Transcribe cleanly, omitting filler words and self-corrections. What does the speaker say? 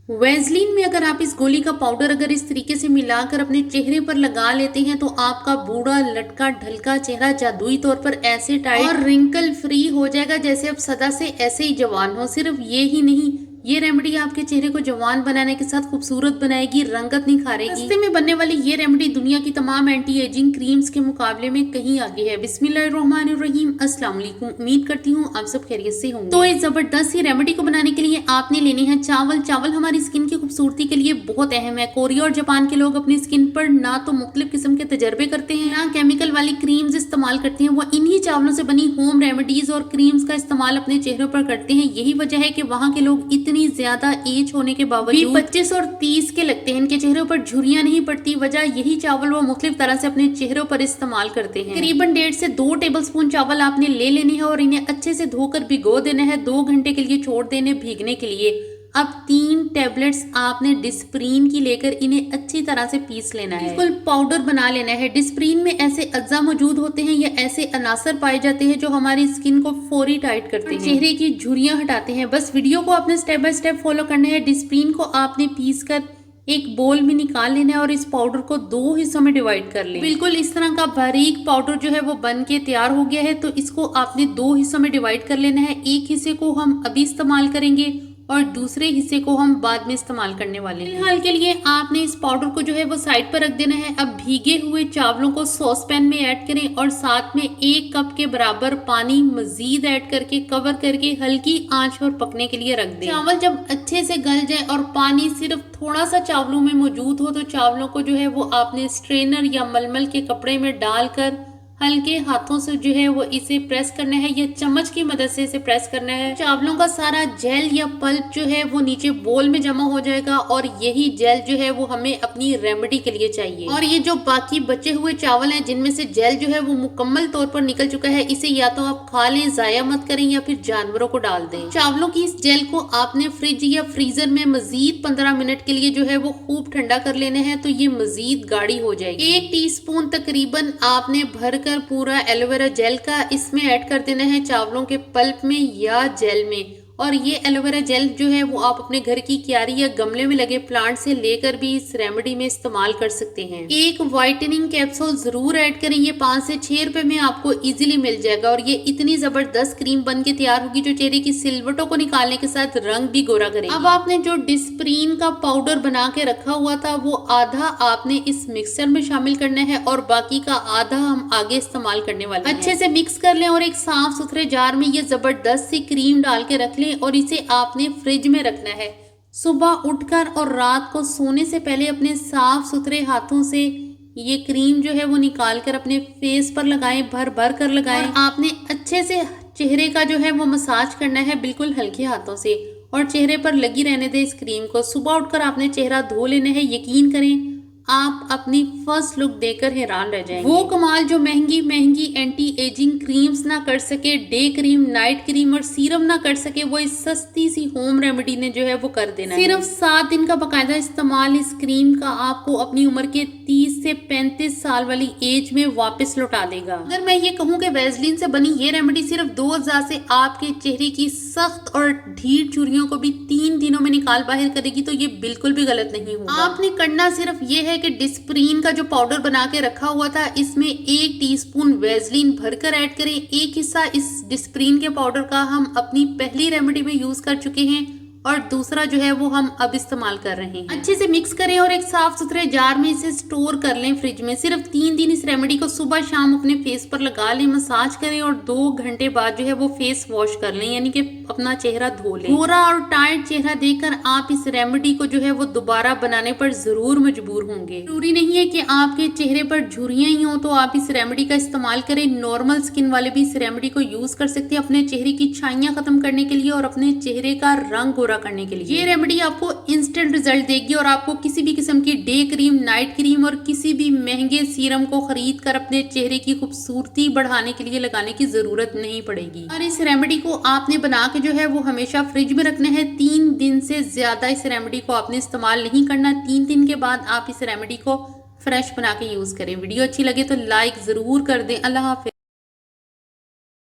Vaseline में अगर आप इस गोली का पाउडर अगर इस तरीके से मिलाकर अपने चेहरे पर लगा लेते हैं तो आपका बूढ़ा लटका ढलका चेहरा जादुई तौर पर ऐसे टाइट और रिंकल फ्री हो जाएगा जैसे अब सदा से ऐसे ही जवान हो। सिर्फ ये ही नहीं, ये रेमेडी आपके चेहरे को जवान बनाने के साथ खूबसूरत बनाएगी, रंगत निखारेगी। सस्ते में बनने वाली ये रेमेडी दुनिया की तमाम एंटी एजिंग क्रीम्स के मुकाबले में कहीं आगे है। बिस्मिल्लाहिर्रहमानिर्रहीम, अस्सलाम वालेकुम। उम्मीद करती हूँ आप सब खैरियत से होंगे। तो इस जबरदस्त ही रेमेडी को बनाने के लिए आपने लेने हैं चावल। चावल हमारी स्किन की खूबसूरती के लिए बहुत अहम है। कोरिया और जापान के लोग अपनी स्किन पर ना तो मुख्तलिफ किस्म के तजर्बे करते हैं, ना केमिकल वाली क्रीम्स इस्तेमाल करते हैं। वो इन्हीं चावलों से बनी होम रेमेडीज और क्रीम्स का इस्तेमाल अपने चेहरों पर करते हैं। यही वजह है कि वहाँ के लोग इतनी ज्यादा एज होने के बावजूद 25 और 30 के लगते हैं। इनके चेहरों पर झुर्रियां नहीं पड़ती। वजह यही चावल वो मुख्तलिफ तरह से अपने चेहरों पर इस्तेमाल करते हैं। करीबन 1.5 से 2 टेबलस्पून चावल आपने ले लेने हैं और इन्हें अच्छे से धोकर भिगो देना है। 2 घंटे के लिए छोड़ देने भीगने के लिए। अब 3 टैबलेट्स आपने डिस्प्रीन की लेकर इन्हें अच्छी तरह से पीस लेना है, बिल्कुल पाउडर बना लेना है। डिस्प्रीन में ऐसे अज्जा मौजूद होते हैं या ऐसे अनासर पाए जाते हैं जो हमारी स्किन को फौरी टाइट करते हैं, चेहरे की झुर्रियां हटाते हैं। बस वीडियो को आपने स्टेप बाय स्टेप फॉलो करना है। डिस्प्रीन को आपने पीस कर एक बोल में निकाल लेना है और इस पाउडर को 2 हिस्सों में डिवाइड कर लें। बिल्कुल इस तरह का बारीक पाउडर जो है वो बन के तैयार हो गया है। तो इसको आपने 2 हिस्सों में डिवाइड कर लेना है। एक हिस्से को हम अभी इस्तेमाल करेंगे और दूसरे हिस्से को हम बाद में इस्तेमाल करने वाले हैं। फिलहाल के लिए आपने इस पाउडर को जो है वो साइड पर रख देना है। अब भीगे हुए चावलों को सॉस पैन में ऐड करें और साथ में 1 कप के बराबर पानी मजीद ऐड करके कवर करके हल्की आंच पर पकने के लिए रख दें। चावल जब अच्छे से गल जाए और पानी सिर्फ थोड़ा सा चावलों में मौजूद हो तो चावलों को जो है वो आपने स्ट्रेनर या मलमल के कपड़े में डालकर हल्के हाथों से जो है वो इसे प्रेस करना है या चम्मच की मदद से इसे प्रेस करना है। चावलों का सारा जेल या पल्प जो है वो नीचे बोल में जमा हो जाएगा और यही जेल जो है वो हमें अपनी रेमेडी के लिए चाहिए। और ये जो बाकी बचे हुए चावल हैं जिनमें से जेल जो है वो मुकम्मल तौर पर निकल चुका है, इसे या तो आप खा लें, जाया मत करें या फिर जानवरों को डाल दें। चावलों की इस जेल को आपने फ्रिज या फ्रीजर में मजीद 15 मिनट के लिए जो है वो खूब ठंडा कर लेना है तो ये मजीद गाढ़ी हो जाएगी। 1 टीस्पून तकरीबन आपने भर पूरा एलोवेरा जेल का इसमें ऐड कर देना है चावलों के पल्प में या जेल में। और ये एलोवेरा जेल जो है वो आप अपने घर की क्यारी या गमले में लगे प्लांट से लेकर भी इस रेमेडी में इस्तेमाल कर सकते हैं। एक व्हाइटनिंग कैप्सूल जरूर ऐड करें। ये 5 से 6 रुपए में आपको इजीली मिल जाएगा और ये इतनी जबरदस्त क्रीम बन के तैयार होगी जो चेहरे की सिलवटों को निकालने के साथ रंग भी गोरा करेगी। अब आपने जो डिस्प्रीन का पाउडर बना के रखा हुआ था वो आधा आपने इस मिक्सचर में शामिल करना है और बाकी का आधा हम आगे इस्तेमाल करने वाले हैं। अच्छे से मिक्स कर लें और एक साफ सुथरे जार में ये जबरदस्त सी क्रीम डाल के रख लें और इसे आपने फ्रिज में रखना है। सुबह उठकर और रात को सोने से पहले अपने साफ सुथरे हाथों से ये क्रीम जो है वो निकाल कर अपने फेस पर लगाएं, भर भर कर लगाएं। आपने अच्छे से चेहरे का जो है वो मसाज करना है बिल्कुल हल्के हाथों से और चेहरे पर लगी रहने दें इस क्रीम को। सुबह उठकर आपने चेहरा धो लेना है। यकीन करें आप अपनी फर्स्ट लुक देखकर हैरान रह जाएंगे। वो कमाल जो महंगी महंगी एंटी एजिंग क्रीम्स ना कर सके, डे क्रीम, नाइट क्रीम और सीरम ना कर सके, वो इस सस्ती सी होम रेमेडी ने जो है वो कर देना है। सिर्फ 7 दिन का बाकायदा इस्तेमाल इस क्रीम का आपको अपनी उम्र के 30 से 35 साल वाली एज में वापस लौटा देगा। अगर मैं ये कहूँ कि वैसलीन से बनी ये रेमेडी सिर्फ 2 अज़ा से आपके चेहरे की सख्त और ढीठ झुर्रियों को भी 3 दिनों में निकाल बाहर करेगी तो ये बिल्कुल भी गलत नहीं होगा। आपने करना सिर्फ ये है कि डिस्प्रीन का जो पाउडर बना के रखा हुआ था इसमें 1 टीस्पून वैसलीन भरकर ऐड करें। एक हिस्सा इस डिस्प्रीन के पाउडर का हम अपनी पहली रेमेडी में यूज कर चुके हैं और दूसरा जो है वो हम अब इस्तेमाल कर रहे हैं। अच्छे से मिक्स करें और एक साफ सुथरे जार में इसे स्टोर कर लें फ्रिज में। सिर्फ 3 दिन इस रेमेडी को सुबह शाम अपने फेस पर लगा लें, मसाज करें और 2 घंटे बाद जो है वो फेस वॉश कर लें, यानी कि अपना चेहरा धो लें। गोरा और टाइट चेहरा देखकर आप इस रेमेडी को जो है वो दोबारा बनाने पर जरूर मजबूर होंगे। जरूरी नहीं है कि आपके चेहरे पर झुर्रियां ही हो तो आप इस रेमेडी का इस्तेमाल करें। नॉर्मल स्किन वाले भी इस रेमेडी को यूज कर सकते हैं अपने चेहरे की छाइयां खत्म करने के लिए और अपने चेहरे का रंग गोरा करने के लिए। ये रेमेडी आपको इंस्टेंट रिजल्ट देगी और आपको किसी भी किस्म की डे क्रीम, नाइट क्रीम और किसी भी महंगे सीरम को खरीद कर अपने चेहरे की खूबसूरती बढ़ाने के लिए लगाने की जरूरत नहीं पड़ेगी। और इस रेमेडी को आपने बना के जो है वो हमेशा फ्रिज में रखना है। 3 दिन से ज्यादा इस रेमेडी को आपने इस्तेमाल नहीं करना। 3 दिन के बाद आप इस रेमेडी को फ्रेश बना के यूज करें। वीडियो अच्छी लगे तो लाइक जरूर कर दें। अल्लाह हाफिज।